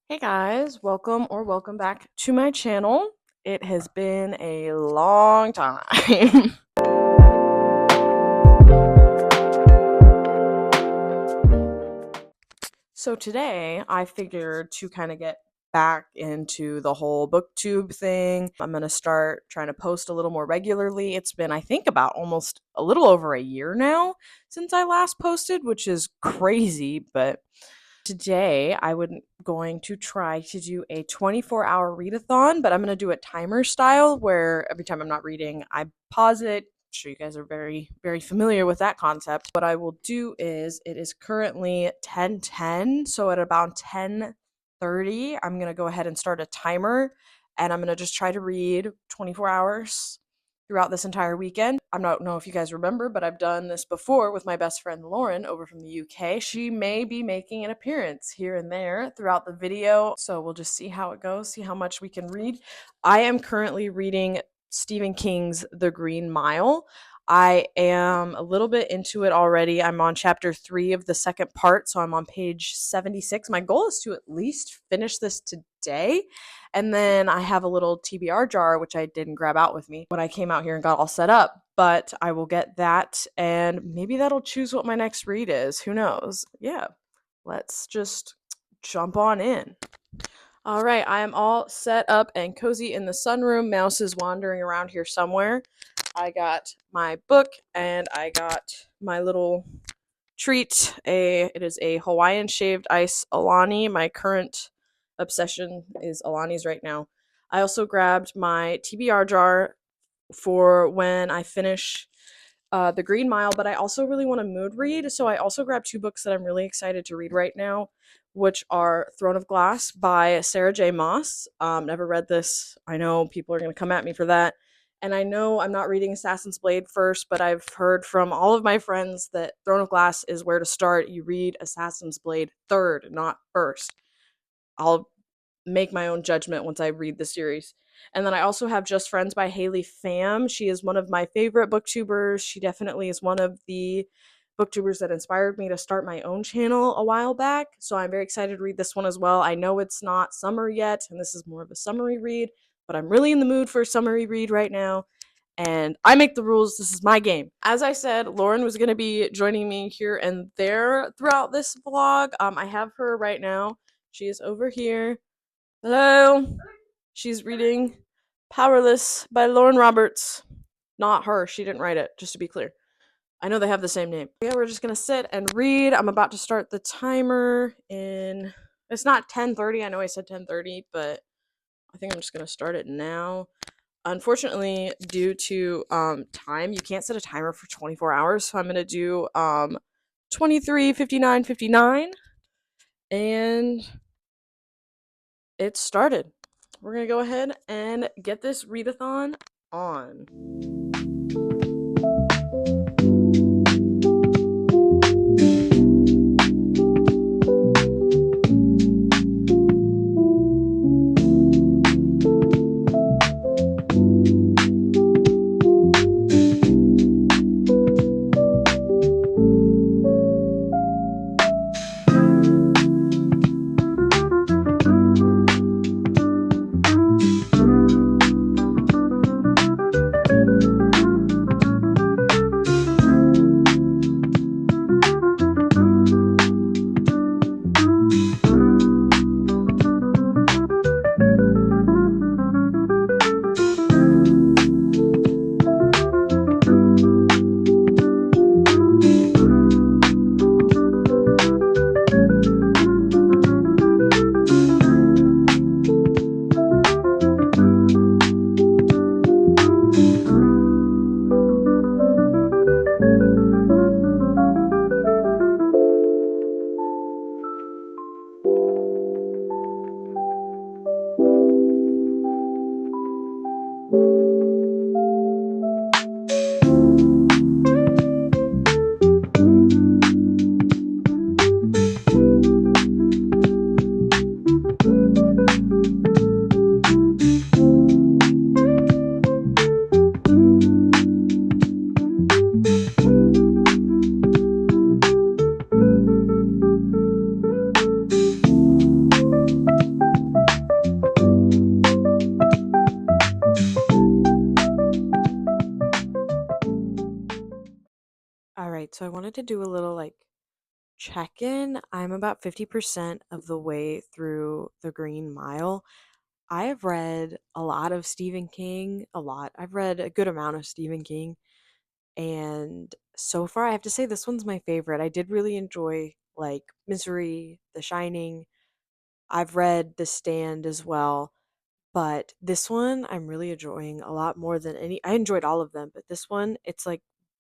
Hey guys, welcome back to my channel. It has been a long time. So today I figured to kind of get back into the whole booktube thing. I'm going to start trying to post a little more regularly. It's been, I think, about almost a little over a year now since I last posted, which is crazy, but today I would going to try to do a 24-hour readathon, but I'm going to do it timer style where every time I'm not reading, I pause it. I'm sure you guys are very familiar with that concept. What I will do is it is currently 10:10, so at about 10:30, I'm going to go ahead and start a timer and I'm going to just try to read 24 hours throughout this entire weekend. I don't know if you guys remember, but I've done this before with my best friend Lauren over from the UK. She may be making an appearance here and there throughout the video, so we'll just see how it goes, see how much we can read. I am currently reading Stephen King's The Green Mile. I am a little bit into it already. I'm on chapter 3 of the second part, so I'm on page 76. My goal is to at least finish this today. And then I have a little TBR jar, which I didn't grab out with me when I came out here and got all set up. But I will get that, and maybe that'll choose what my next read is. Who knows? Yeah, let's just jump on in. All right, I am all set up and cozy in the sunroom. Mouse is wandering around here somewhere. I got my book and I got my little treat. It is a Hawaiian shaved ice Alani. My current obsession is Alani's right now. I also grabbed my TBR jar for when I finish The Green Mile, but I also really want to mood read. So I also grabbed two books that I'm really excited to read right now, which are Throne of Glass by Sarah J. Maas. Never read this. I know people are going to come at me for that. And I know I'm not reading Assassin's Blade first, but I've heard from all of my friends that Throne of Glass is where to start. You read Assassin's Blade third, not first. I'll make my own judgment once I read the series. And then I also have Just Friends by Haley Pham. She is one of my favorite booktubers. She definitely is one of the booktubers that inspired me to start my own channel a while back. So I'm very excited to read this one as well. I know it's not summer yet, and this is more of a summery read, but I'm really in the mood for a summery read right now. And I make the rules. This is my game. As I said, Lauren was going to be joining me here and there throughout this vlog. I have her right now. She is over here. Hello. She's reading Powerless by Lauren Roberts. Not her. She didn't write it, just to be clear. I know they have the same name. Yeah, we're just going to sit and read. I'm about to start the timer in... It's not 10:30. I know I said 10:30, but I think I'm just going to start it now. Unfortunately, due to time, you can't set a timer for 24 hours, so I'm going to do 23:59:59, and it started. We're going to go ahead and get this readathon on. So I wanted to do a little check in. I'm about 50% of the way through The Green Mile. I have read a lot of Stephen King, a lot. I've read a good amount of Stephen King, and so far I have to say this one's my favorite. I did really enjoy Misery, The Shining. I've read The Stand as well, but this one I'm really enjoying a lot more than any. I enjoyed all of them, but this one, it's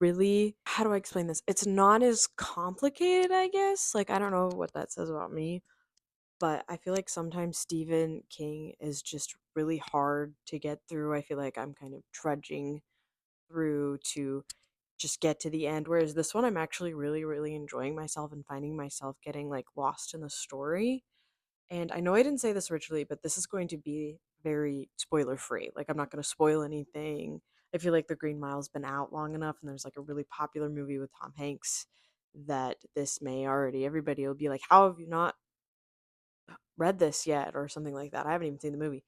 really, how do I explain this? It's not as complicated, I guess. I don't know what that says about me, but I feel like sometimes Stephen King is just really hard to get through. I feel like I'm kind of trudging through to just get to the end, whereas this one I'm actually really, really enjoying myself and finding myself getting lost in the story. And I know I didn't say this originally, but this is going to be very spoiler free. I'm not going to spoil anything. I feel like The Green Mile's been out long enough, and there's a really popular movie with Tom Hanks that this may already, everybody will be like, how have you not read this yet? Or something like that. I haven't even seen the movie.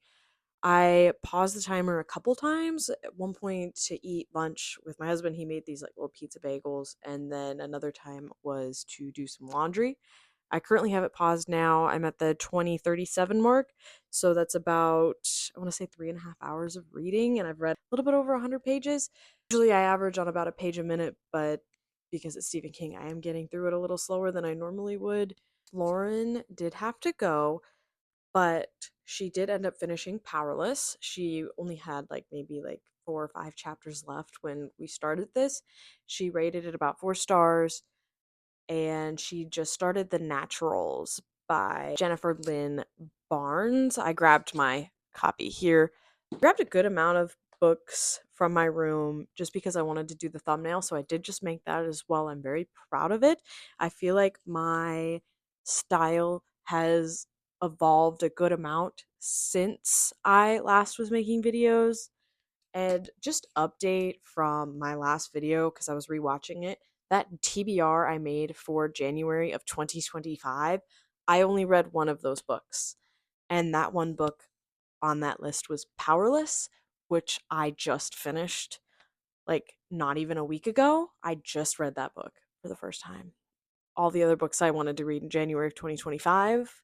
I paused the timer a couple times. At one point to eat lunch with my husband, he made these little pizza bagels, and then another time was to do some laundry. I currently have it paused now. I'm at the 2037 mark. So that's about, I want to say 3.5 hours of reading, and I've read a little bit over 100 pages. Usually I average on about a page a minute, but because it's Stephen King, I am getting through it a little slower than I normally would. Lauren did have to go, but she did end up finishing Powerless. She only had maybe 4 or 5 chapters left when we started this. She rated it about 4 stars, and she just started The Naturals by Jennifer Lynn Barnes. I grabbed my copy here. I grabbed a good amount of books from my room just because I wanted to do the thumbnail, so I did just make that as well. I'm very proud of it. I feel like my style has evolved a good amount since I last was making videos. And just update from my last video, because I was rewatching it, that TBR I made for January of 2025, I only read one of those books. And that one book on that list was Powerless, which I just finished not even a week ago. I just read that book for the first time. All the other books I wanted to read in January of 2025,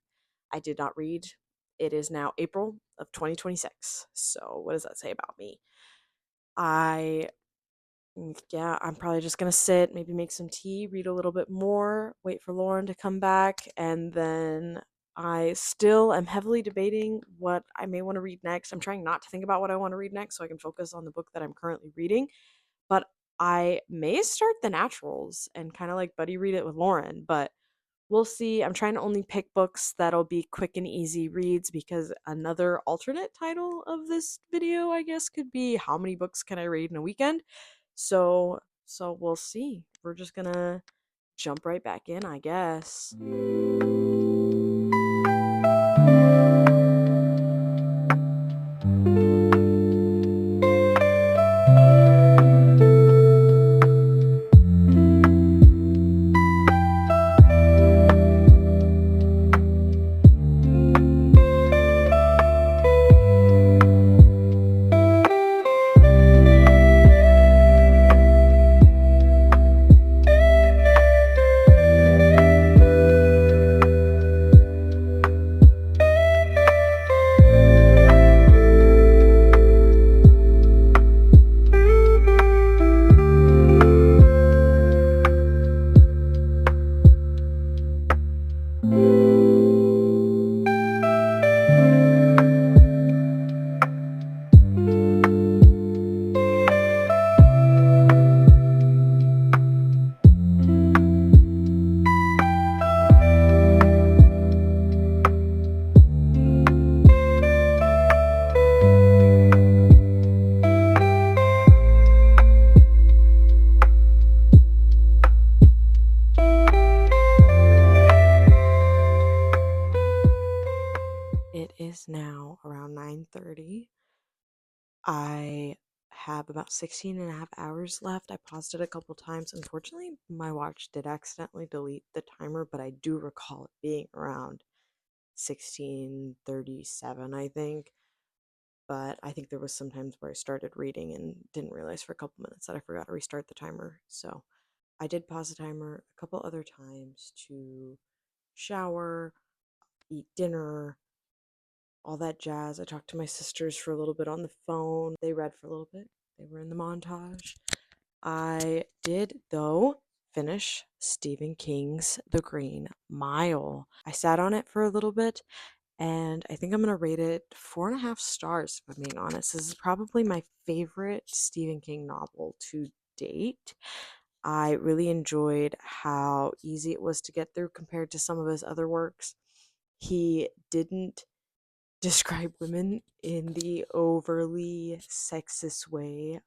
I did not read. It is now April of 2026. So, what does that say about me? I yeah, I'm probably just gonna sit, maybe make some tea, read a little bit more, wait for Lauren to come back, and then I still am heavily debating what I may want to read next. I'm trying not to think about what I want to read next so I can focus on the book that I'm currently reading. But I may start The Naturals and kind of buddy read it with Lauren, but we'll see. I'm trying to only pick books that'll be quick and easy reads, because another alternate title of this video, I guess, could be how many books can I read in a weekend? So we'll see. We're just gonna jump right back in, I guess. It is now around 9:30. I have about 16.5 hours left. I paused it a couple times. Unfortunately, my watch did accidentally delete the timer, but I do recall it being around 16:37, I think. But I think there was some times where I started reading and didn't realize for a couple minutes that I forgot to restart the timer. So I did pause the timer a couple other times to shower, eat dinner, all that jazz. I talked to my sisters for a little bit on the phone. They read for a little bit. They were in the montage. I did, though, finish Stephen King's The Green Mile. I sat on it for a little bit, and I think I'm going to rate it 4.5 stars, if I'm being honest. This is probably my favorite Stephen King novel to date. I really enjoyed how easy it was to get through compared to some of his other works. He didn't describe women in the overly sexist way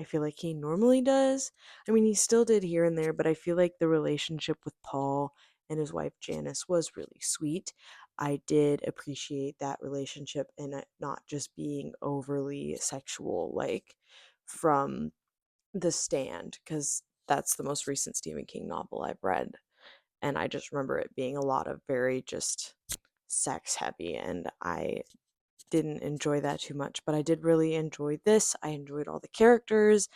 I feel like he normally does. I mean, he still did here and there, but I feel like the relationship with Paul and his wife Janice was really sweet. I did appreciate that relationship and it not just being overly sexual, like from The Stand, because that's the most recent Stephen King novel I've read. And I just remember it being a lot of very just sex heavy, and I didn't enjoy that too much, but I did really enjoy this. I enjoyed all the characters.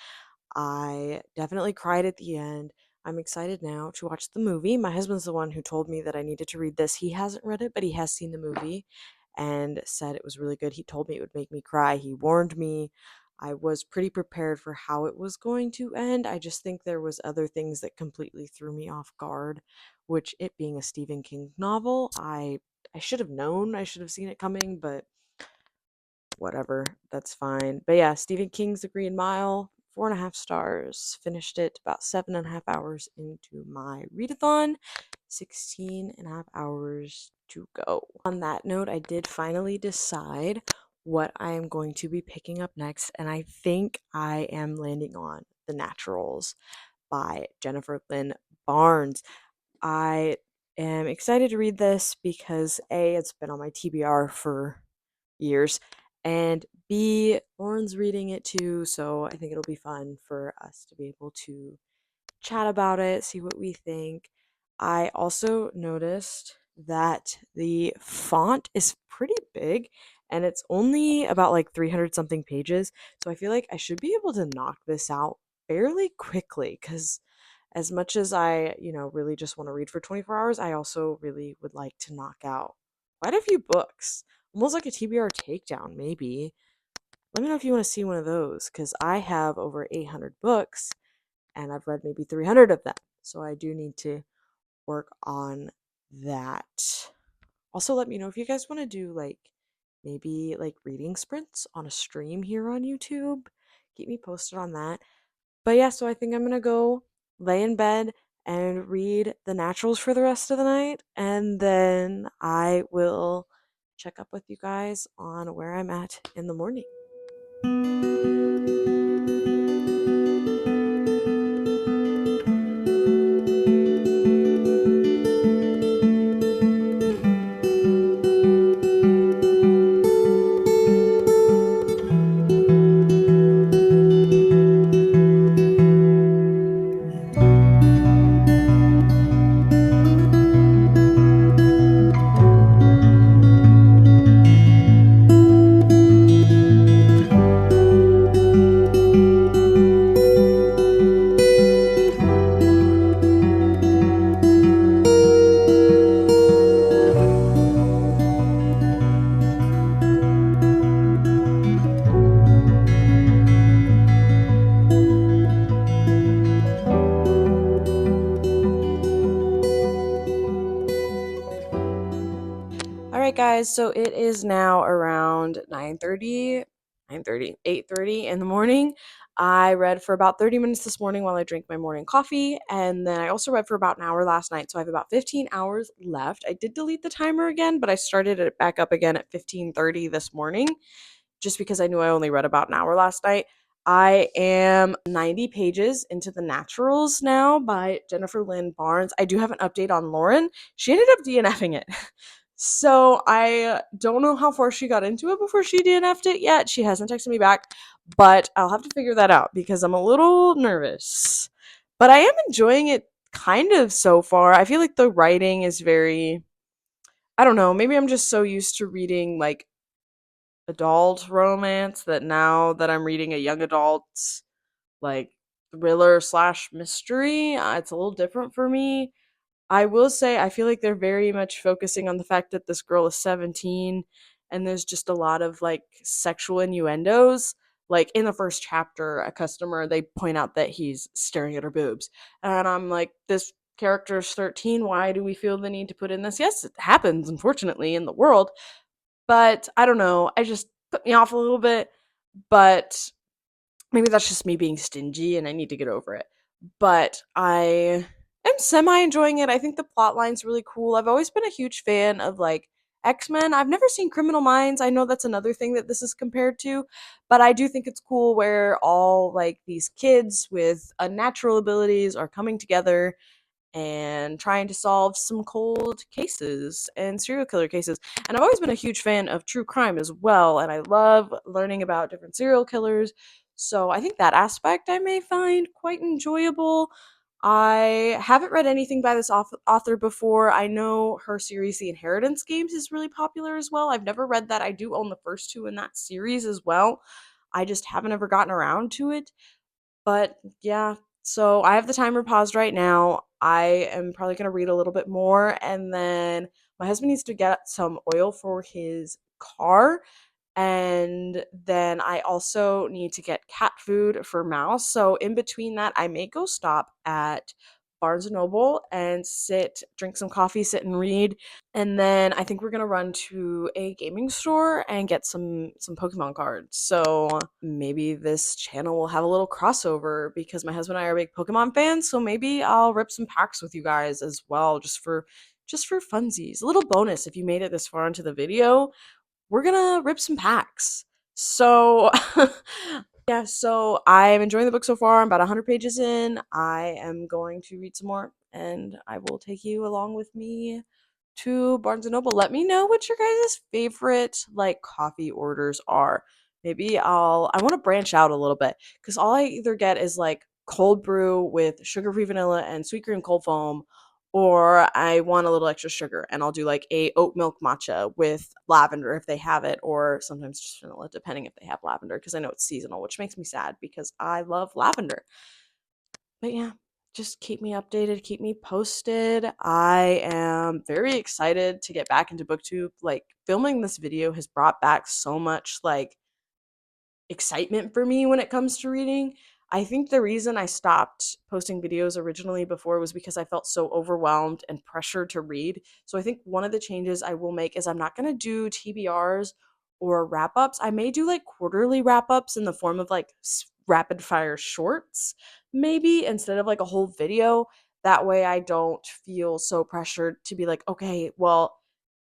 I definitely cried at the end. I'm excited now to watch the movie. My husband's the one who told me that I needed to read this. He hasn't read it, but he has seen the movie and said it was really good. He told me it would make me cry. He warned me. I was pretty prepared for how it was going to end. I just think there was other things that completely threw me off guard, which it being a Stephen King novel, I should have known. I should have seen it coming, but whatever, that's fine. But yeah, Stephen King's The Green Mile, 4.5 stars. Finished it about 7.5 hours into my readathon, 16.5 hours to go. On that note, I did finally decide what I am going to be picking up next, and I think I am landing on The Naturals by Jennifer Lynn Barnes. I am excited to read this because A, it's been on my TBR for years, and B, Lauren's reading it too, so I think it'll be fun for us to be able to chat about it, see what we think. I also noticed that the font is pretty big and it's only about like 300 something pages, so I feel like I should be able to knock this out fairly quickly because as much as I, really just want to read for 24 hours, I also really would like to knock out quite a few books. Almost like a TBR takedown, maybe. Let me know if you want to see one of those, because I have over 800 books and I've read maybe 300 of them. So I do need to work on that. Also, let me know if you guys want to do like maybe like reading sprints on a stream here on YouTube. Keep me posted on that. But yeah, so I think I'm gonna go lay in bed and read The Naturals for the rest of the night, and then I will check up with you guys on where I'm at in the morning. All right, guys, so it is now around 8:30 in the morning. I read for about 30 minutes this morning while I drank my morning coffee, and then I also read for about an hour last night, so I have about 15 hours left. I did delete the timer again, but I started it back up again at 15:30 this morning, just because I knew I only read about an hour last night. I am 90 pages into The Naturals now by Jennifer Lynn Barnes. I do have an update on Lauren. She ended up DNFing it. So I don't know how far she got into it before she DNF'd it yet. She hasn't texted me back, but I'll have to figure that out because I'm a little nervous. But I am enjoying it kind of so far. I feel like the writing is very, I don't know, maybe I'm just so used to reading like adult romance that now that I'm reading a young adult, like thriller slash mystery. It's a little different for me. I will say I feel like they're very much focusing on the fact that this girl is 17, and there's just a lot of like sexual innuendos. Like in the first chapter, a customer they point out that he's staring at her boobs. And I'm like, this character's 13, why do we feel the need to put in this? Yes, it happens unfortunately in the world, but I don't know. I just put me off a little bit, but maybe that's just me being stingy and I need to get over it. But I am semi enjoying it. I think the plot line's really cool. I've always been a huge fan of like X-Men. I've never seen Criminal Minds. I know that's another thing that this is compared to, but I do think it's cool where all like these kids with unnatural abilities are coming together and trying to solve some cold cases and serial killer cases. And I've always been a huge fan of true crime as well, and I love learning about different serial killers. So I think that aspect I may find quite enjoyable. I haven't read anything by this author before. I know her series, The Inheritance Games, is really popular as well. I've never read that. I do own the first two in that series as well. I just haven't ever gotten around to it. But yeah, so I have the timer paused right now. I am probably going to read a little bit more, and then my husband needs to get some oil for his car, and then I also need to get cat food for Mouse. So in between that, I may go stop at Barnes and Noble and sit, drink some coffee, sit and read. And then I think we're gonna run to a gaming store and get some Pokemon cards. So maybe this channel will have a little crossover because my husband and I are big Pokemon fans. So maybe I'll rip some packs with you guys as well, just for funsies. A little bonus if you made it this far into the video, we're gonna rip some packs. So yeah, so I'm enjoying the book so far. I'm about 100 pages in. I am going to read some more, and I will take you along with me to Barnes and Noble. Let me know what your guys' favorite like coffee orders are. Maybe I want to branch out a little bit because all I either get is like cold brew with sugar-free vanilla and sweet cream cold foam, or I want a little extra sugar and I'll do like a oat milk matcha with lavender if they have it, or sometimes just vanilla depending if they have lavender because I know it's seasonal, which makes me sad because I love lavender. But yeah, just keep me updated, keep me posted. I am very excited to get back into booktube. Like filming this video has brought back so much like excitement for me when it comes to reading. I think the reason I stopped posting videos originally before was because I felt so overwhelmed and pressured to read. So I think one of the changes I will make is I'm not going to do TBRs or wrap ups. I may do like quarterly wrap ups in the form of like rapid fire shorts, maybe instead of like a whole video. That way I don't feel so pressured to be like, okay, well,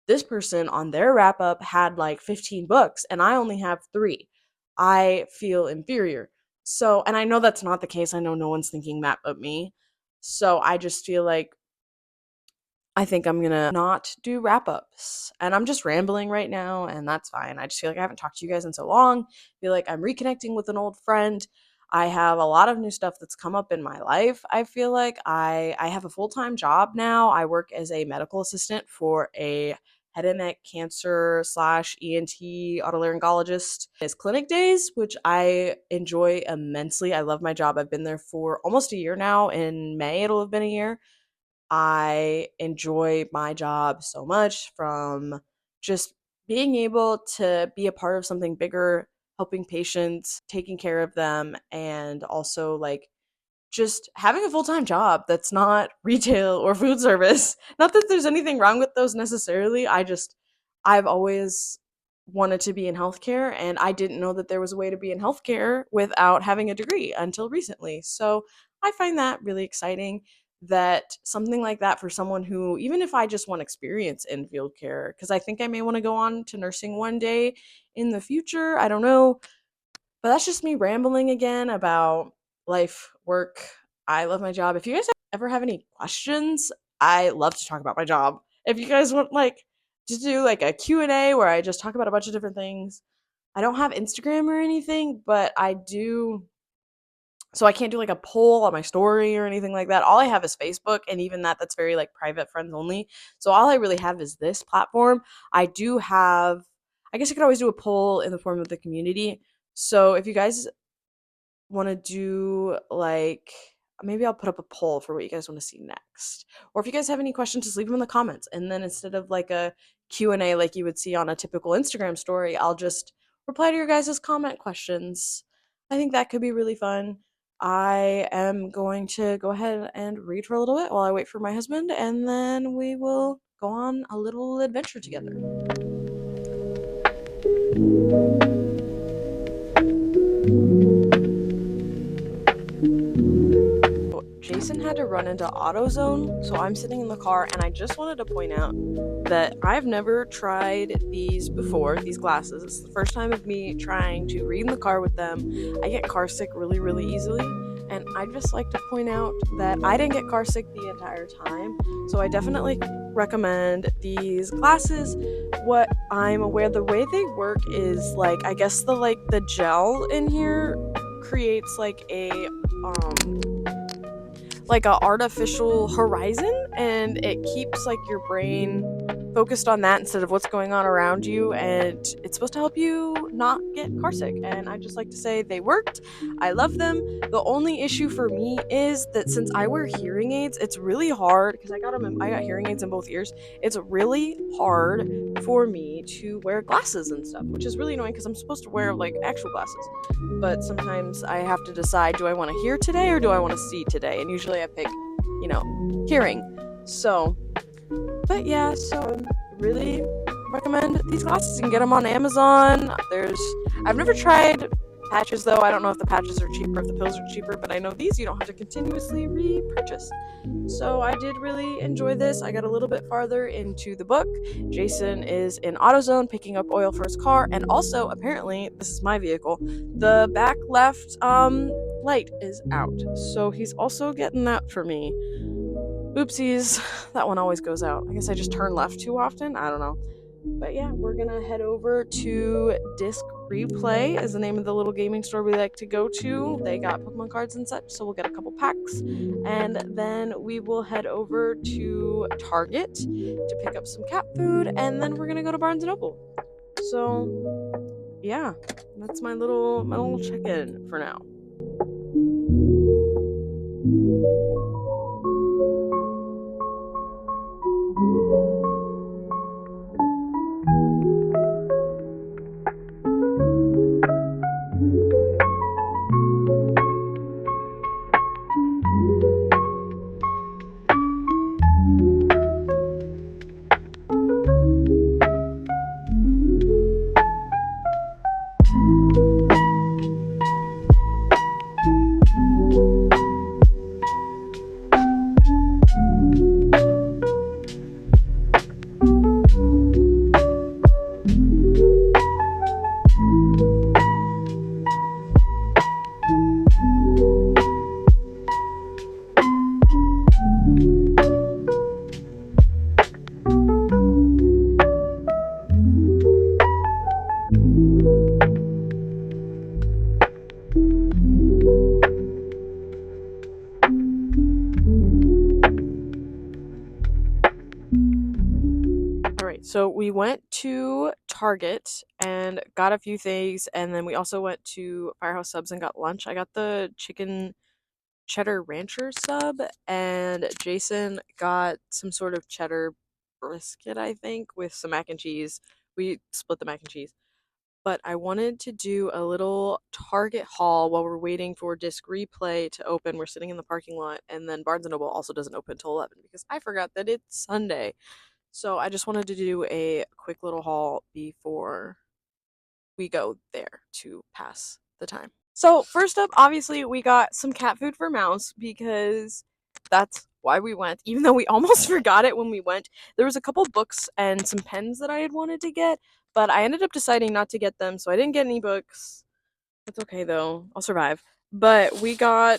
this person on their wrap up had like 15 books and I only have 3. I feel inferior. So, and I know that's not the case. I know no one's thinking that but me. So, I just feel like I think I'm gonna not do wrap ups. And I'm just rambling right now, and that's fine. I just feel like I haven't talked to you guys in so long. I feel like I'm reconnecting with an old friend. I have a lot of new stuff that's come up in my life. I feel like I have a full-time job now. I work as a medical assistant for a head and neck cancer slash ENT otolaryngologist. It's clinic days, which I enjoy immensely. I love my job. I've been there for almost a year now. In May, it'll have been a year. I enjoy my job so much, from just being able to be a part of something bigger, helping patients, taking care of them, and also like just having a full-time job that's not retail or food service. Not that there's anything wrong with those necessarily. I've always wanted to be in healthcare, and I didn't know that there was a way to be in healthcare without having a degree until recently. So I find that really exciting, that something like that for someone who, even if I just want experience in field care, because I think I may want to go on to nursing one day in the future. I don't know, but that's just me rambling again about life, work. I love my job. If you guys ever have any questions, I love to talk about my job. If you guys want like to do like a Q&A where I just talk about a bunch of different things. I don't have Instagram or anything, but I do, so I can't do like a poll on my story or anything like that. All I have is Facebook, and even that's very like private, friends only. So all I really have is this platform. I do have, I guess I could always do a poll in the form of the community. So if you guys want to do like maybe I'll put up a poll for what you guys want to see next. Or if you guys have any questions, just leave them in the comments. And then instead of like a Q&A like you would see on a typical Instagram story, I'll just reply to your guys' comment questions. I think that could be really fun. I am going to go ahead and read for a little bit while I wait for my husband, and then we will go on a little adventure together. Jason had to run into AutoZone, so I'm sitting in the car, and I just wanted to point out that I've never tried these before, these glasses. It's the first time of me trying to read in the car with them. I get car sick really, really easily, and I'd just like to point out that I didn't get car sick the entire time, so I definitely recommend these glasses. What I'm aware, the way they work is like, I guess the gel in here creates like a artificial horizon, and it keeps like your brain focused on that instead of what's going on around you, and it's supposed to help you not get carsick. And I just like to say they worked. I love them. The only issue for me is that since I wear hearing aids, it's really hard because I got hearing aids in both ears. It's really hard for me to wear glasses and stuff, which is really annoying because I'm supposed to wear like actual glasses, but sometimes I have to decide, do I want to hear today or do I want to see today? And usually I pick, hearing. So, but yeah, so really recommend these glasses. You can get them on Amazon. I've never tried patches though. I don't know if the patches are cheaper, if the pills are cheaper, but I know these you don't have to continuously repurchase. So I did really enjoy this. I got a little bit farther into the book. Jason is in AutoZone picking up oil for his car, and also apparently this is my vehicle. The back left light is out, so he's also getting that for me. Oopsies, that one always goes out. I guess I just turn left too often. I don't know. But yeah, we're gonna head over to Disc Replay is the name of the little gaming store we like to go to. They got Pokemon cards and such, so we'll get a couple packs. And then we will head over to Target to pick up some cat food, and then we're gonna go to Barnes & Noble. So yeah, that's my little check-in for now. So we went to Target and got a few things, and then we also went to Firehouse Subs and got lunch. I got the chicken cheddar rancher sub, and Jason got some sort of cheddar brisket, I think, with some mac and cheese. We split the mac and cheese. But I wanted to do a little Target haul while we're waiting for Disc Replay to open. We're sitting in the parking lot, and then Barnes & Noble also doesn't open until 11 because I forgot that it's Sunday. So I just wanted to do a quick little haul before we go there to pass the time. So first up, obviously, we got some cat food for Mouse because that's why we went, even though we almost forgot it when we went. There was a couple books and some pens that I had wanted to get, but I ended up deciding not to get them, so I didn't get any books. It's okay though, I'll survive. But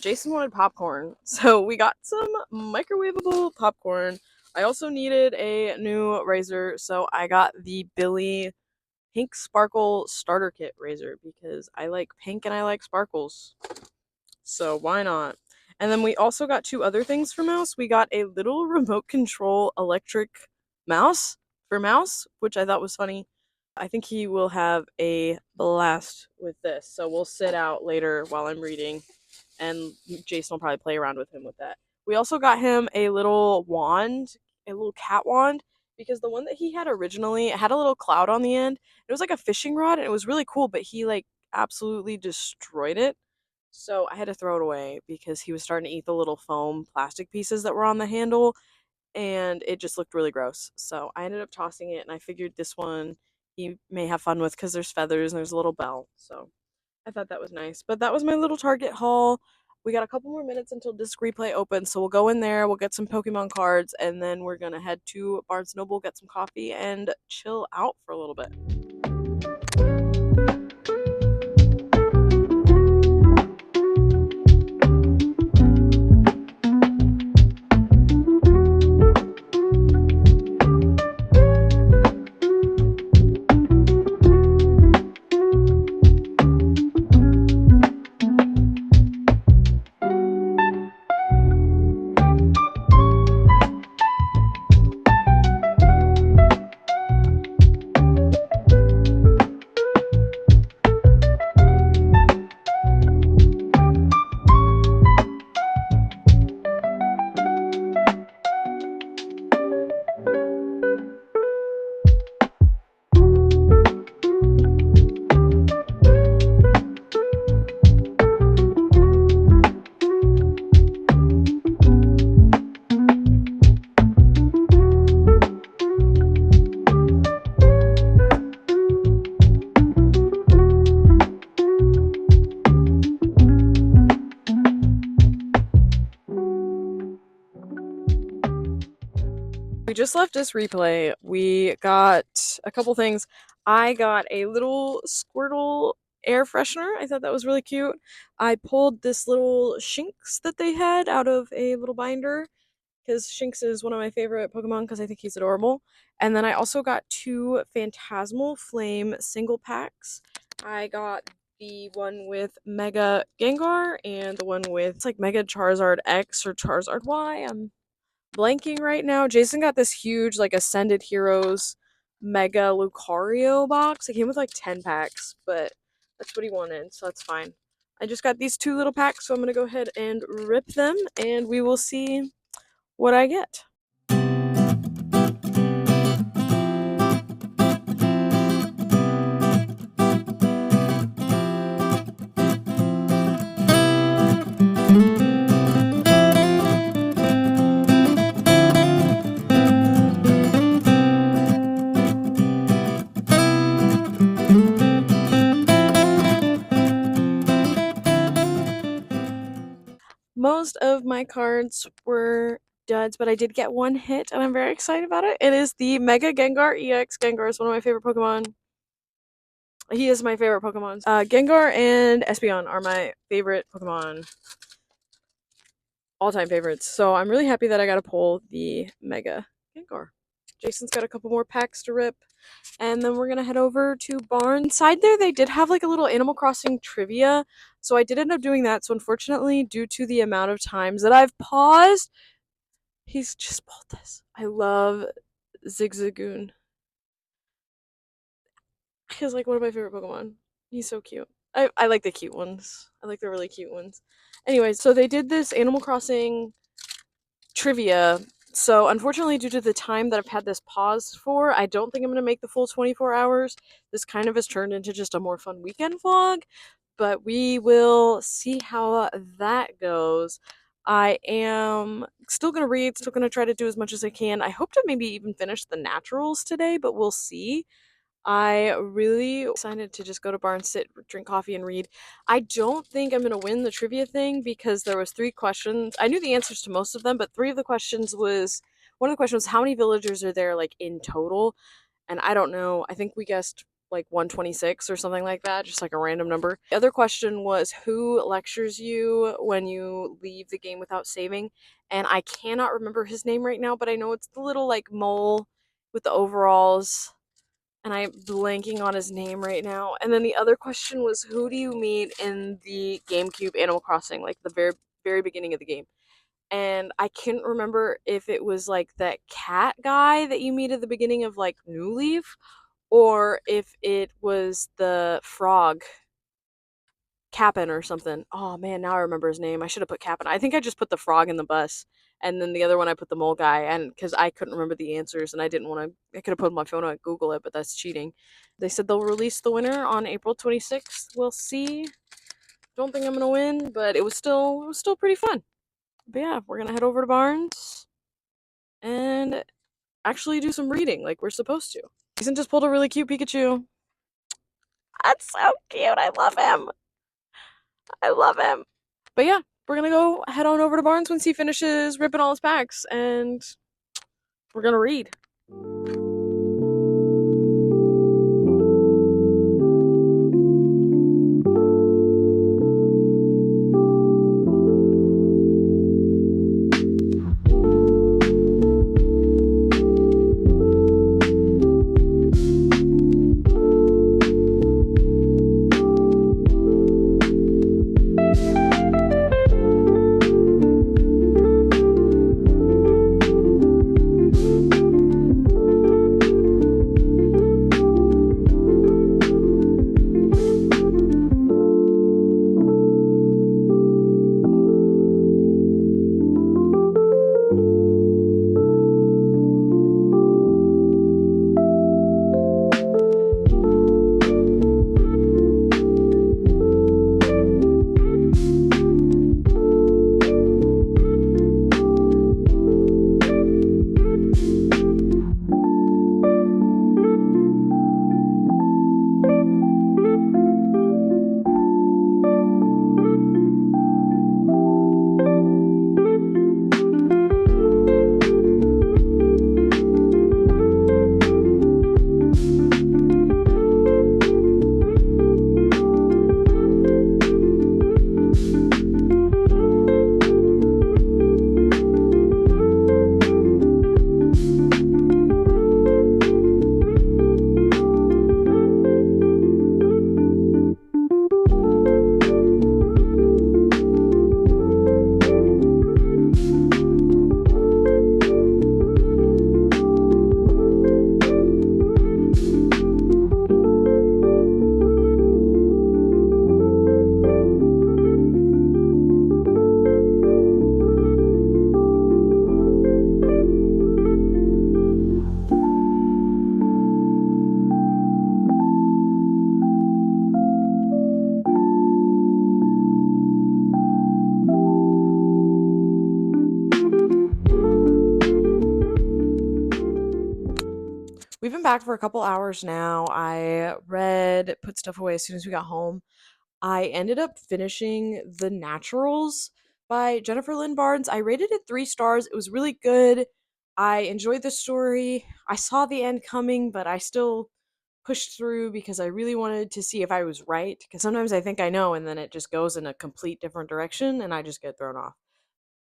Jason wanted popcorn, so we got some microwavable popcorn. I also needed a new razor, so I got the Billy Pink Sparkle Starter Kit razor because I like pink and I like sparkles. So why not? And then we also got two other things for Mouse. We got a little remote control electric mouse for Mouse, which I thought was funny. I think he will have a blast with this. So we'll sit out later while I'm reading, and Jason will probably play around with him with that. We also got him a little wand, a little cat wand, because the one that he had originally, it had a little cloud on the end. It was like a fishing rod, and it was really cool, but he like absolutely destroyed it. So I had to throw it away because he was starting to eat the little foam plastic pieces that were on the handle, and it just looked really gross. So I ended up tossing it, and I figured this one he may have fun with because there's feathers and there's a little bell. So I thought that was nice. But that was my little Target haul. We got a couple more minutes until Disc Replay opens, so we'll go in there, we'll get some Pokemon cards, and then we're gonna head to Barnes Noble, get some coffee, and chill out for a little bit. We just left this replay. We got a couple things. I got a little Squirtle air freshener. I thought that was really cute. I pulled this little Shinx that they had out of a little binder because Shinx is one of my favorite Pokemon because I think he's adorable. And then I also got two Phantasmal Flame single packs. I got the one with Mega Gengar and the one with it's like Mega Charizard X or Charizard Y. I'm blanking right now. Jason got this huge like Ascended Heroes Mega Lucario box. It came with like 10 packs, but that's what he wanted, so that's fine. I just got these two little packs, so I'm gonna go ahead and rip them and we will see what I get. Most of my cards were duds, but I did get one hit, and I'm very excited about it. It is the Mega Gengar EX. Gengar is one of my favorite Pokemon. He is my favorite Pokemon. Gengar and Espeon are my favorite Pokemon. All-time favorites. So I'm really happy that I got to pull the Mega Gengar. Jason's got a couple more packs to rip. And then we're gonna head over to Barnes. Inside there, they did have like a little Animal Crossing trivia, so I did end up doing that. So unfortunately, due to the amount of times that I've paused, he's just pulled this. I love Zigzagoon. He's like one of my favorite Pokemon. He's so cute. I like the cute ones. I like the really cute ones. Anyways, so they did this Animal Crossing trivia. So, unfortunately, due to the time that I've had this pause for, I don't think I'm going to make the full 24 hours. This kind of has turned into just a more fun weekend vlog, but we will see how that goes. I am still going to read, still going to try to do as much as I can. I hope to maybe even finish the naturals today, but we'll see. I really excited to just go to Barnes, sit, drink coffee, and read. I don't think I'm gonna win the trivia thing because there was 3 questions. I knew the answers to most of them, but three of the questions was one of the questions was how many villagers are there like in total, and I don't know. I think we guessed like 126 or something like that, just like a random number. The other question was who lectures you when you leave the game without saving, and I cannot remember his name right now, but I know it's the little like mole with the overalls and I'm blanking on his name right now. And then the other question was, who do you meet in the GameCube Animal Crossing, like the very beginning of the game? And I couldn't remember if it was like that cat guy that you meet at the beginning of like New Leaf, or if it was the frog, Cap'n or something. Oh man, now I remember his name. I should have put Cap'n. I think I just put the frog in the bus, and then the other one I put the mole guy, and because I couldn't remember the answers, and I didn't want to. I could have put my phone out and Google it, but that's cheating. They said they'll release the winner on April 26th. We'll see. Don't think I'm gonna win, but it was still pretty fun. But yeah, we're gonna head over to Barnes and actually do some reading like we're supposed to. Jason just pulled a really cute Pikachu. That's so cute. I love him. I love him. But yeah, we're gonna go head on over to Barnes once he finishes ripping all his packs, and we're gonna read. We've been back for a couple hours now. I read, put stuff away as soon as we got home. I ended up finishing The Naturals by Jennifer Lynn Barnes. I rated it 3 stars. It was really good. I enjoyed the story. I saw the end coming, but I still pushed through because I really wanted to see if I was right. Because sometimes I think I know, and then it just goes in a complete different direction, and I just get thrown off.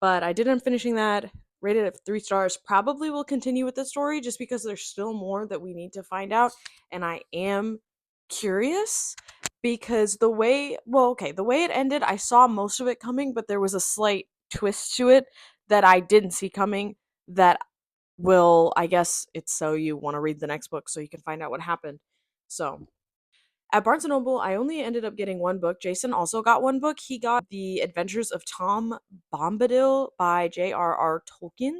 But I did end up finishing that. Rated it 3 stars. Probably will continue with the story just because there's still more that we need to find out, and I am curious because the way it ended, I saw most of it coming, but there was a slight twist to it that I didn't see coming. That will, I guess, it's so you want to read the next book so you can find out what happened. So at Barnes& and Noble, I only ended up getting one book. Jason also got one book. He got The Adventures of Tom Bombadil by J.R.R. Tolkien.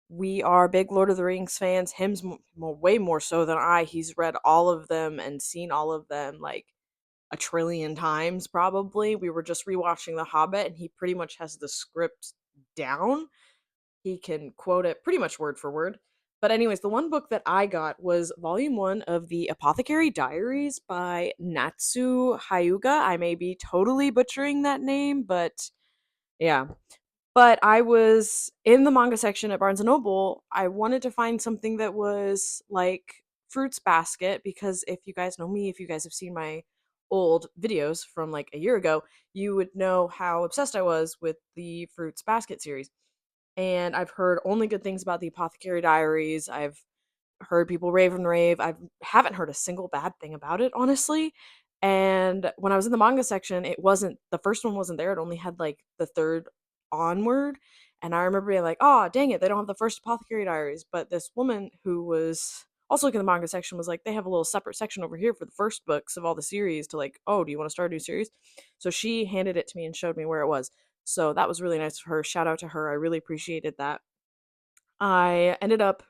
We are big Lord of the Rings fans. Him's way more so than I. He's read all of them and seen all of them like a trillion times, probably. We were just rewatching The Hobbit, and he pretty much has the script down. He can quote it pretty much word for word. But anyways, the one book that I got was volume 1 of The Apothecary Diaries by Natsu Hyuga. I may be totally butchering that name, but yeah. But I was in the manga section at Barnes& and Noble. I wanted to find something that was like Fruits Basket because if you guys know me, if you guys have seen my old videos from like a year ago, you would know how obsessed I was with the Fruits Basket series, and I've heard only good things about the Apothecary Diaries. I've heard people rave and rave. I haven't heard a single bad thing about it, honestly. And when I was in the manga section, it wasn't the first one wasn't there. It only had like the third onward. And I remember being like, oh, dang it, they don't have the first Apothecary Diaries. But this woman who was also looking at the manga section, was like, they have a little separate section over here for the first books of all the series to like, oh, do you want to start a new series? So she handed it to me and showed me where it was. So that was really nice of her. Shout out to her. I really appreciated that. I ended up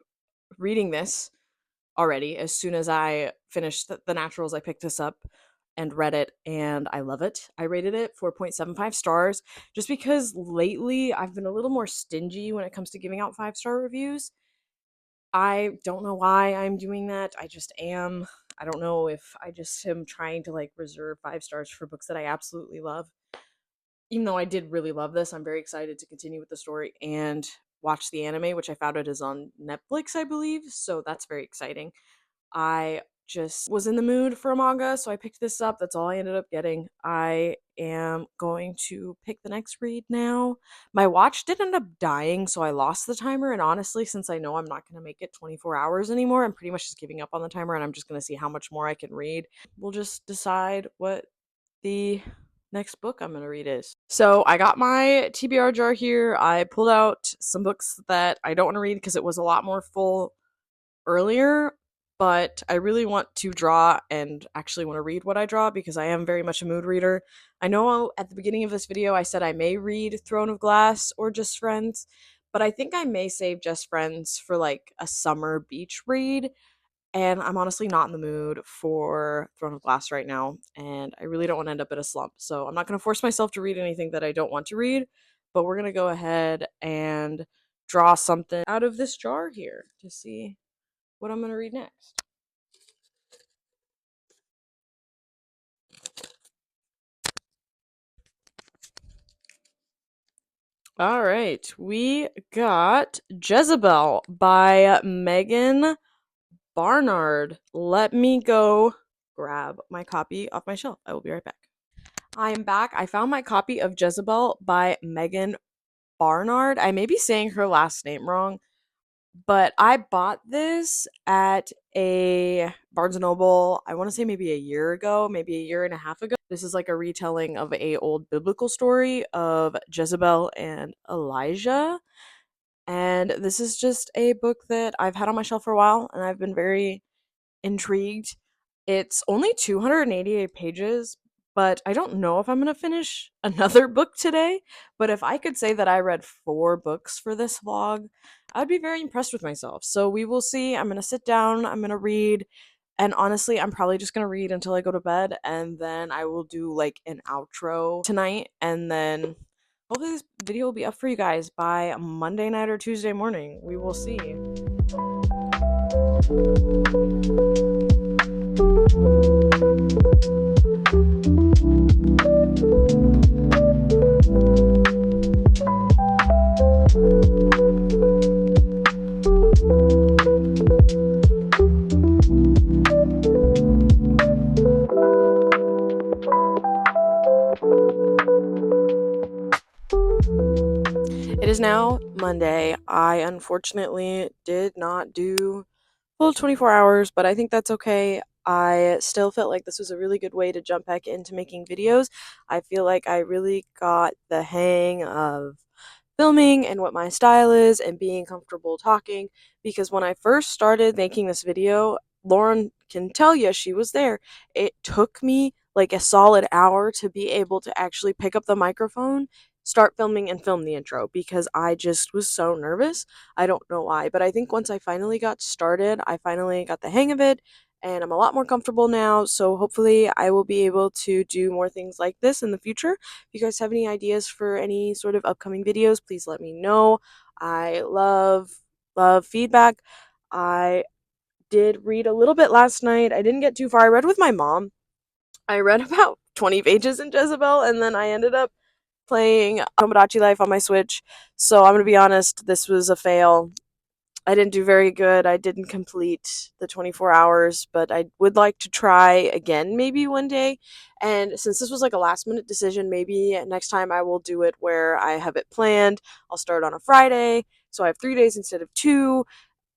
reading this already. As soon as I finished the Naturals, I picked this up and read it, and I love it. I rated it 4.75 stars just because lately I've been a little more stingy when it comes to giving out 5-star reviews. I don't know why I'm doing that. I just am. I don't know if I just am trying to like reserve 5 stars for books that I absolutely love. Even though I did really love this, I'm very excited to continue with the story and watch the anime, which I found it is on Netflix, I believe. So that's very exciting. I just was in the mood for a manga, so I picked this up. That's all I ended up getting. I am going to pick the next read now. My watch did end up dying, so I lost the timer. And honestly, since I know I'm not going to make it 24 hours anymore, I'm pretty much just giving up on the timer and I'm just going to see how much more I can read. We'll just decide what the next book I'm going to read is. So I got my TBR jar here. I pulled out some books that I don't want to read because it was a lot more full earlier, but I really want to draw and actually want to read what I draw because I am very much a mood reader. I know at the beginning of this video I said I may read Throne of Glass or Just Friends, but I think I may save Just Friends for like a summer beach read. And I'm honestly not in the mood for Throne of Glass right now, and I really don't want to end up in a slump. So I'm not going to force myself to read anything that I don't want to read, but we're going to go ahead and draw something out of this jar here to see what I'm going to read next. All right, we got Jezebel by Megan Barnard. Let me go grab my copy off my shelf. I will be right back. I am back. I found my copy of Jezebel by Megan Barnard. I may be saying her last name wrong, but I bought this at a Barnes& and Noble, I want to say maybe a year ago, maybe a year and a half ago. This is like a retelling of a old biblical story of Jezebel and Elijah. And this is just a book that I've had on my shelf for a while and I've been very intrigued. It's only 288 pages, but I don't know if I'm going to finish another book today. But if I could say that I read 4 books for this vlog, I'd be very impressed with myself. So we will see. I'm going to sit down, I'm going to read. And honestly, I'm probably just going to read until I go to bed. And then I will do like an outro tonight. And then hopefully this video will be up for you guys by Monday night or Tuesday morning. We will see. It is now Monday. I unfortunately did not do full 24 hours, but I think that's okay. I still felt like this was a really good way to jump back into making videos. I feel like I really got the hang of filming and what my style is and being comfortable talking, because when I first started making this video, Lauren can tell you, she was there. It took me like a solid hour to be able to actually pick up the microphone, start filming, and film the intro because I just was so nervous. I don't know why, but I think once I finally got started, I finally got the hang of it and I'm a lot more comfortable now. So hopefully I will be able to do more things like this in the future. If you guys have any ideas for any sort of upcoming videos, please let me know. I love feedback. I did read a little bit last night. I didn't get too far. I read with my mom. I read about 20 pages in Jezebel, and then I ended up playing Tomodachi Life on my Switch. So I'm going to be honest, this was a fail. I didn't do very good. I didn't complete the 24 hours, but I would like to try again maybe one day. And since this was like a last minute decision, maybe next time I will do it where I have it planned. I'll start on a Friday, so I have 3 days instead of 2,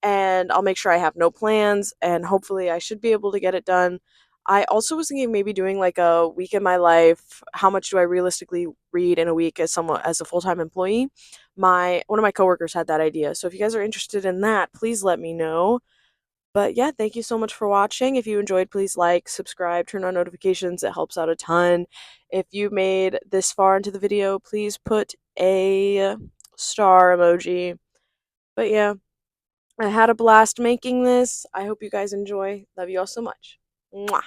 and I'll make sure I have no plans, and hopefully I should be able to get it done. I also was thinking maybe doing like a week in my life. How much do I realistically read in a week as a full-time employee? One of my coworkers had that idea. So if you guys are interested in that, please let me know. But yeah, thank you so much for watching. If you enjoyed, please like, subscribe, turn on notifications. It helps out a ton. If you made this far into the video, please put a star emoji. But yeah, I had a blast making this. I hope you guys enjoy. Love you all so much. Mwah.